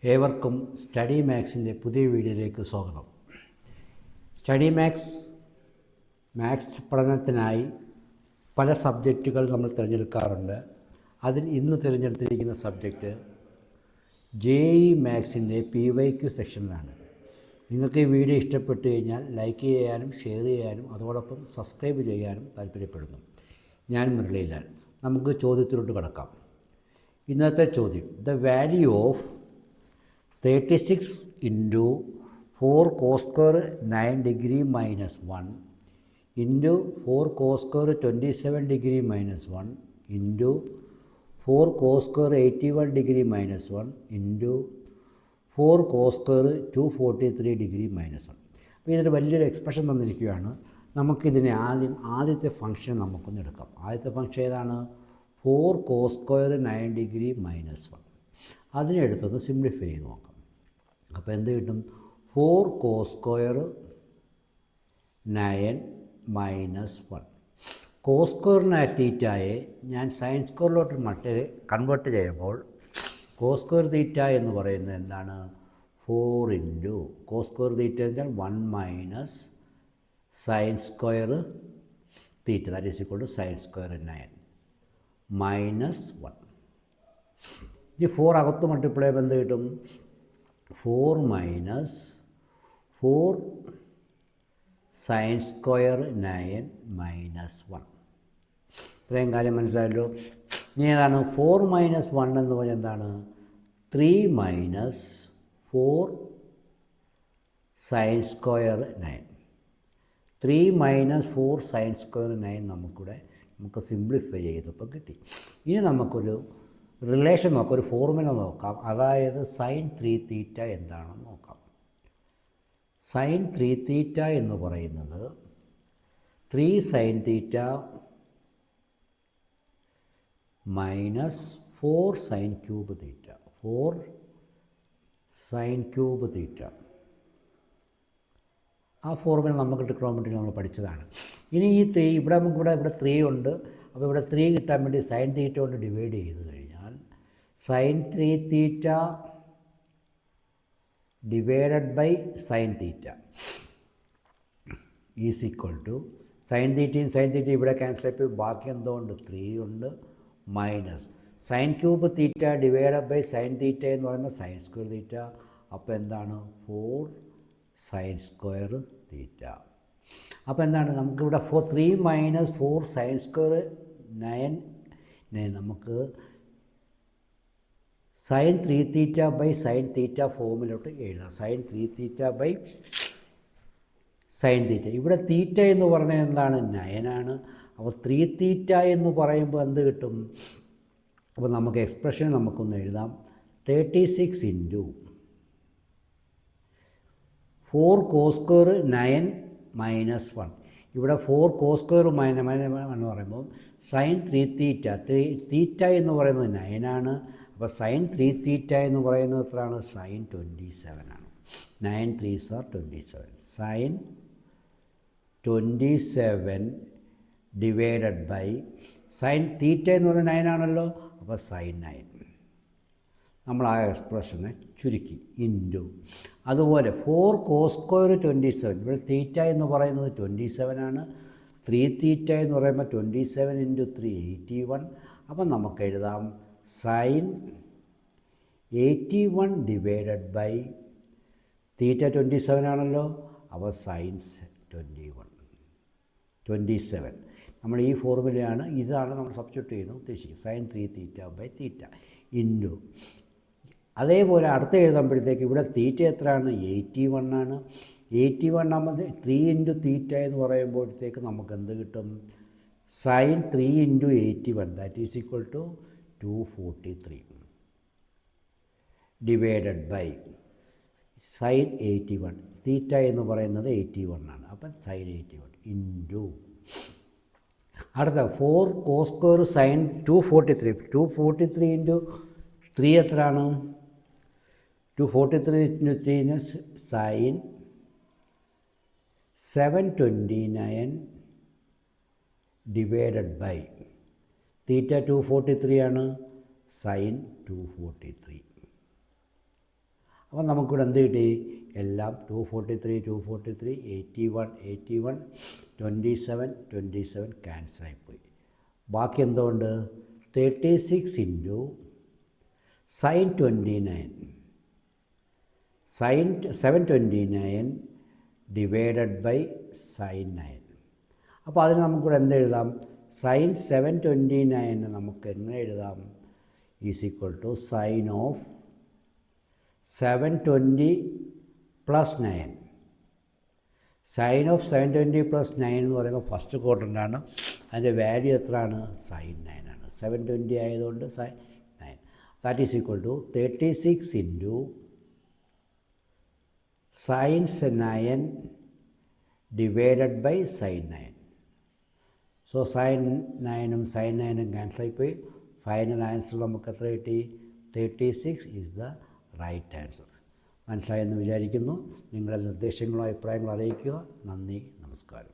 ഏവർക്കും സ്റ്റഡി മാത്സിൻ്റെ പുതിയ വീഡിയോയിലേക്ക് സ്വാഗതം. സ്റ്റഡി മാത്സ് പഠനത്തിനായി പല സബ്ജക്റ്റുകൾ നമ്മൾ തിരഞ്ഞെടുക്കാറുണ്ട്. അതിൽ ഇന്ന് തിരഞ്ഞെടുത്തിരിക്കുന്ന സബ്ജക്റ്റ് JEE മാത്സിൻ്റെ PYQ സെക്ഷനിലാണ്. നിങ്ങൾക്ക് ഈ വീഡിയോ ഇഷ്ടപ്പെട്ടു കഴിഞ്ഞാൽ ലൈക്ക് ചെയ്യാനും ഷെയർ ചെയ്യാനും അതോടൊപ്പം സബ്സ്ക്രൈബ് ചെയ്യാനും താല്പര്യപ്പെടുന്നു. ഞാൻ മുരളീലാൽ. നമുക്ക് ചോദ്യത്തിലോട്ട് കടക്കാം. ഇന്നത്തെ ചോദ്യം: the value of 36 into 4 cos square 9 degree minus 1 into 4 cos square 27 degree minus 1 into 4 cos square 81 degree minus 1 into 4 cos square 243 degree minus 1. അപ്പോൾ ഇതൊരു വലിയൊരു എക്സ്പ്രഷൻ തന്നിരിക്കുകയാണ്. നമുക്കിതിനെ ആദ്യത്തെ ഫംഗ്ഷൻ നമുക്കൊന്ന് എടുക്കാം. ആദ്യത്തെ ഫംഗ്ഷൻ ഏതാണ്? 4 cos square 9 degree minus 1. അതിനെ എടുത്തൊന്ന് സിംപ്ലിഫൈ ചെയ്ത് നോക്കാം. അപ്പോൾ എന്ത് കിട്ടും? 4 cos square 9 മൈനസ് 1. കോസ് സ്ക്വയറിനെ തീറ്റയെ ഞാൻ സൈൻ സ്ക്വയറിലോട്ട് കൺവേർട്ട് ചെയ്യുമ്പോൾ കോസ് സ്ക്വയർ തീറ്റ എന്ന് പറയുന്നത് എന്താണ്? 4 ഇൻറ്റു കോസ് സ്ക്വയർ തീറ്റ എന്നാൽ 1 minus sine square theta, that is equal to sine square 9 minus 1. ഈ 4 അകത്ത് മൾട്ടിപ്ലൈ ചെയ്യുമ്പോൾ എന്ത് കിട്ടും? 4 മൈനസ് 4 സൈൻ സ്ക്വയർ 9 മൈനസ് 1. ഇത്രയും കാര്യം മനസ്സിലായല്ലോ. ഇനി ഏതാണ് 4 മൈനസ് 1 എന്ന് പറഞ്ഞാൽ എന്താണ്? 3 minus 4 sign square 9. 3 minus 4 sign square 9 നമുക്ക് സിംപ്ലിഫൈ ചെയ്തപ്പോൾ കിട്ടി. ഇനി നമുക്കൊരു റിലേഷൻ നോക്കാം, ഒരു ഫോർമുല നോക്കാം. അതായത് സൈൻ 3 തീറ്റ എന്താണെന്ന് നോക്കാം. സൈൻ 3 തീറ്റ എന്ന് പറയുന്നത് 3 sine theta minus 4 sign cube തീറ്റ. 4 സൈൻ ക്യൂബ് തീറ്റ. ആ ഫോർമുല നമുക്ക് ട്രിഗണോമെട്രി നമ്മൾ പഠിച്ചതാണ്. ഇനി ഈ 3 ഇവിടെ 3 ഉണ്ട്. അപ്പോൾ ഇവിടെ 3 കിട്ടാൻ വേണ്ടി സൈൻ തീറ്റ കൊണ്ട് ഡിവൈഡ് ചെയ്ത് കഴിഞ്ഞാൽ sine 3 theta divided by sine theta is equal to sine theta ഇവിടെ ക്യാൻസൽ ചെയ്യും. ബാക്കി എന്തുകൊണ്ട്? 3 ഉണ്ട് minus sine cube theta divided by sine theta എന്ന് പറയുന്നത് സൈൻ സ്ക്വയർ തീറ്റ. അപ്പോൾ എന്താണ്? 4 സൈൻ സ്ക്വയർ തീറ്റ. അപ്പോൾ എന്താണ്? നമുക്കിവിടെ 3 മൈനസ് 4 സൈൻ സ്ക്വയർ 9 നമുക്ക് sine 3 theta by sine theta ഫോമിലോട്ട് എഴുതാം. Sine 3 theta by sine theta. ഇവിടെ തീറ്റ എന്ന് പറഞ്ഞാൽ എന്താണ്? 9 ആണ്. അപ്പോൾ 3 തീറ്റ എന്ന് പറയുമ്പോൾ എന്ത് കിട്ടും? അപ്പോൾ നമുക്ക് എക്സ്പ്രഷൻ നമുക്കൊന്ന് എഴുതാം. 36 ഇൻറ്റു 4 കോസ് സ്ക്വയർ 9 മൈനസ് 1. ഇവിടെ 4 കോസ് സ്ക്വയർ മൈനസ് എന്ന് പറയുമ്പോൾ സൈൻ 3 തീറ്റ എന്ന് പറയുന്നത് 9 ആണ്. അപ്പോൾ സൈൻ 3 തീറ്റ എന്ന് പറയുന്നത് എത്രയാണ്? സൈൻ 27 ആണ്. 9 3s are 27. Sine 27 divided by sine theta എന്ന് പറയുന്നത് 9 ആണല്ലോ. അപ്പോൾ സൈൻ 9 നമ്മൾ ആ എക്സ്പ്രഷനെ ചുരുക്കി ഇൻറ്റു അതുപോലെ 4 കോസ് സ്ക്വയർ 27. ഇവിടെ തീറ്റ എന്ന് പറയുന്നത് 27 ആണ്. 3 തീറ്റ എന്ന് പറയുമ്പോൾ 27 ഇൻറ്റു 3 81. അപ്പം നമുക്ക് എഴുതാം സൈൻ 81 ഡിവൈഡഡ് ബൈ തീറ്റ 27 ആണല്ലോ. അപ്പോൾ സൈൻ 27. നമ്മൾ ഈ ഫോർമുലയാണ്, ഇതാണ് നമ്മൾ സബ്സ്റ്റിറ്റ്യൂട്ട് ചെയ്യുന്നത് ഉദ്ദേശിക്കുന്നത്. Sine 3 theta by theta into അതേപോലെ അടുത്ത എഴുതുമ്പോഴത്തേക്ക് ഇവിടെ തീറ്റ എത്രയാണ്? 81 ആണ്. 81 ആകുമ്പോൾ 3 ഇൻറ്റു തീറ്റ എന്ന് പറയുമ്പോഴത്തേക്ക് നമുക്ക് എന്ത് കിട്ടും? Sine 3 into 81 that is equal to 243 divided by sine 81. Theta എന്ന് പറയുന്നത് 81 ആണ്. അപ്പം സൈൻ 81 ഇൻറ്റു അടുത്ത 4 കോസ് സ്ക്വയർ സൈൻ 243 ഇൻറ്റു 3 എത്രയാണ്? 243 into 3 sine 729 divided by theta 243 ആണ്. സൈൻ 243 അപ്പോൾ നമുക്കിവിടെ എന്ത് കിട്ടി? എല്ലാം 243, 243, 81, 81, 27, 27 ക്യാൻസലായിപ്പോയി. ബാക്കി എന്തുകൊണ്ട്? 36 into sin 29, sin 729 divided by sin 9. അപ്പോൾ അതിന് നമുക്കിവിടെ എന്തെഴുതാം? sin 729 നമുക്ക് എങ്ങനെ എഴുതാം? Is equal to sine of 720 plus 9. Sine of 720 plus 9 എന്ന് പറയുമ്പോൾ ഫസ്റ്റ് ക്വാഡ്രൻ്റാണ്. അതിൻ്റെ വാല്യൂ എത്രയാണ്? sin 9 ആണ്. 720 ആയതുകൊണ്ട് sin 9. That is equal to 36 into sin 9 divided by sin 9. So sin 9ഉം sin 9ഉം ക്യാൻസലായിപ്പോയി. ഫൈനൽ ആൻസർ നമുക്ക് എത്ര കിട്ടി? 36 ഈസ് ദ റൈറ്റ് ആൻസർ. മനസ്സിലായെന്ന് വിചാരിക്കുന്നു. നിങ്ങളുടെ നിർദ്ദേശങ്ങളോ അഭിപ്രായങ്ങളോ അറിയിക്കുക. നന്ദി, നമസ്കാരം.